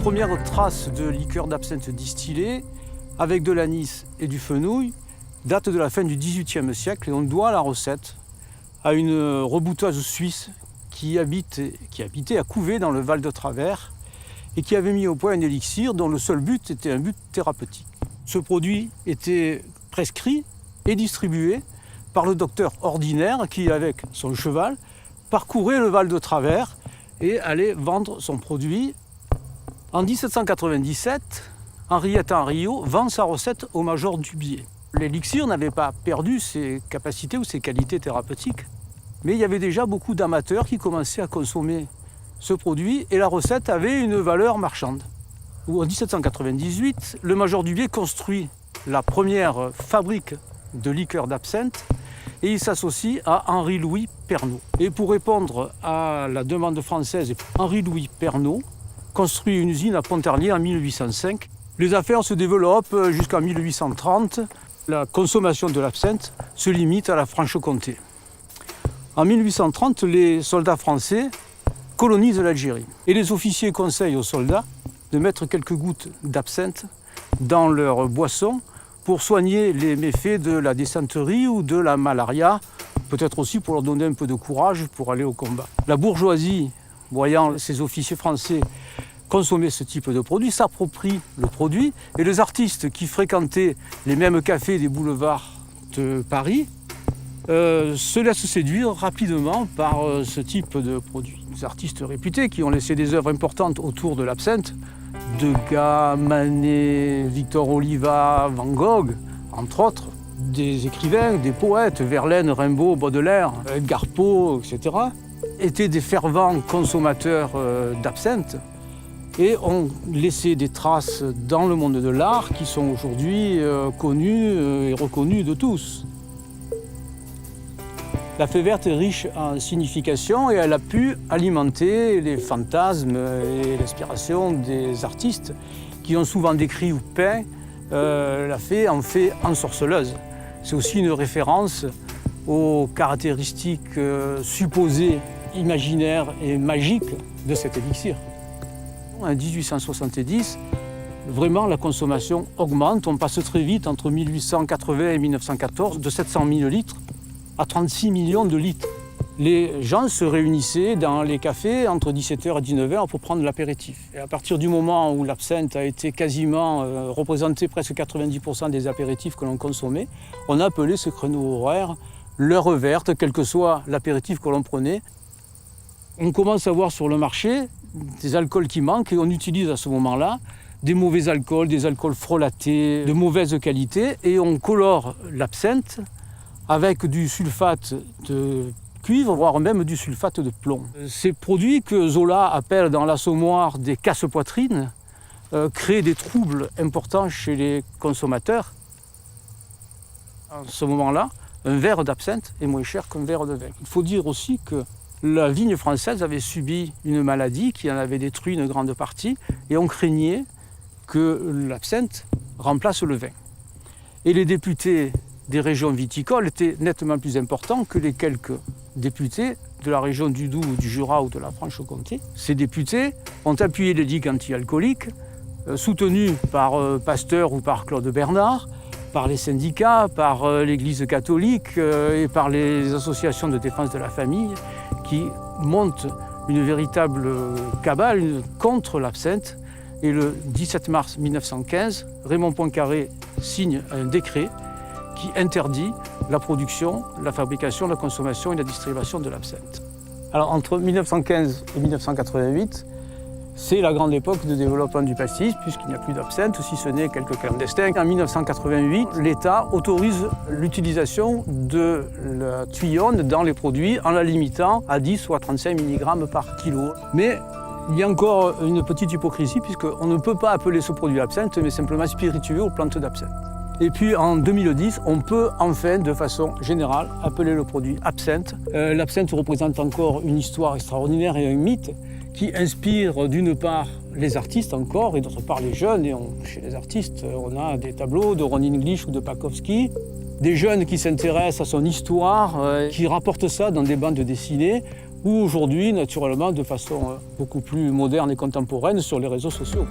premières traces de liqueur d'absinthe distillée avec de l'anis et du fenouil datent de la fin du XVIIIe siècle et on doit la recette à une rebouteuse suisse qui habitait à Couvet dans le Val de Travers et qui avait mis au point un élixir dont le seul but était un but thérapeutique. Ce produit était prescrit et distribué par le docteur ordinaire qui, avec son cheval, parcourait le Val de Travers et allait vendre son produit. En 1797, Henriette Henriot vend sa recette au major Dubié. L'élixir n'avait pas perdu ses capacités ou ses qualités thérapeutiques, mais il y avait déjà beaucoup d'amateurs qui commençaient à consommer ce produit et la recette avait une valeur marchande. En 1798, le major Dubié construit la première fabrique de liqueur d'absinthe et il s'associe à Henri-Louis Pernot. Et pour répondre à la demande française, Henri-Louis Pernot construit une usine à Pontarlier en 1805. Les affaires se développent jusqu'en 1830. La consommation de l'absinthe se limite à la Franche-Comté. En 1830, les soldats français colonisent l'Algérie. Et les officiers conseillent aux soldats de mettre quelques gouttes d'absinthe dans leur boisson pour soigner les méfaits de la dysenterie ou de la malaria, peut-être aussi pour leur donner un peu de courage pour aller au combat. La bourgeoisie, voyant ces officiers français consommer ce type de produit, s'approprie le produit et les artistes qui fréquentaient les mêmes cafés des boulevards de Paris se laissent séduire rapidement par ce type de produit. Des artistes réputés qui ont laissé des œuvres importantes autour de l'absinthe, Degas, Manet, Victor Oliva, Van Gogh, entre autres, des écrivains, des poètes, Verlaine, Rimbaud, Baudelaire, Edgar Poe, etc., étaient des fervents consommateurs d'absinthe et ont laissé des traces dans le monde de l'art qui sont aujourd'hui connues et reconnues de tous. La fée verte est riche en signification et elle a pu alimenter les fantasmes et l'inspiration des artistes qui ont souvent décrit ou peint la fée en fée ensorceleuse. C'est aussi une référence aux caractéristiques supposées, imaginaires et magiques de cet élixir. En 1870, vraiment la consommation augmente. On passe très vite entre 1880 et 1914 de 700 000 litres à 36 millions de litres. Les gens se réunissaient dans les cafés entre 17h et 19h pour prendre l'apéritif. Et à partir du moment où l'absinthe a été quasiment représenté presque 90% des apéritifs que l'on consommait, on a appelé ce créneau horaire l'heure verte, quel que soit l'apéritif que l'on prenait. On commence à voir sur le marché des alcools qui manquent et on utilise à ce moment-là des mauvais alcools, des alcools frelatés de mauvaise qualité et on colore l'absinthe avec du sulfate de cuivre, voire même du sulfate de plomb. Ces produits que Zola appelle dans l'Assommoir des casse-poitrines créent des troubles importants chez les consommateurs. À ce moment-là, un verre d'absinthe est moins cher qu'un verre de vin. Il faut dire aussi que la vigne française avait subi une maladie qui en avait détruit une grande partie et on craignait que l'absinthe remplace le vin. Et les députés des régions viticoles étaient nettement plus importants que les quelques députés de la région du Doubs, du Jura ou de la Franche-Comté. Ces députés ont appuyé les digues anti-alcooliques, soutenus par Pasteur ou par Claude Bernard, par les syndicats, par l'Église catholique et par les associations de défense de la famille qui montent une véritable cabale contre l'absinthe. Et le 17 mars 1915, Raymond Poincaré signe un décret qui interdit la production, la fabrication, la consommation et la distribution de l'absinthe. Alors entre 1915 et 1988, c'est la grande époque de développement du pastis, puisqu'il n'y a plus d'absinthe, si ce n'est quelques clandestins. En 1988, l'État autorise l'utilisation de la tuyonne dans les produits en la limitant à 10 ou à 35 mg par kilo. Mais il y a encore une petite hypocrisie, puisqu'on ne peut pas appeler ce produit absinthe, mais simplement spiritueux aux plantes d'absinthe. Et puis en 2010, on peut enfin, de façon générale, appeler le produit absinthe. L'absinthe représente encore une histoire extraordinaire et un mythe qui inspire d'une part les artistes encore et d'autre part les jeunes. Et chez les artistes, on a des tableaux de Ron English ou de Pakowski, des jeunes qui s'intéressent à son histoire, qui rapportent ça dans des bandes dessinées ou aujourd'hui, naturellement, de façon beaucoup plus moderne et contemporaine sur les réseaux sociaux.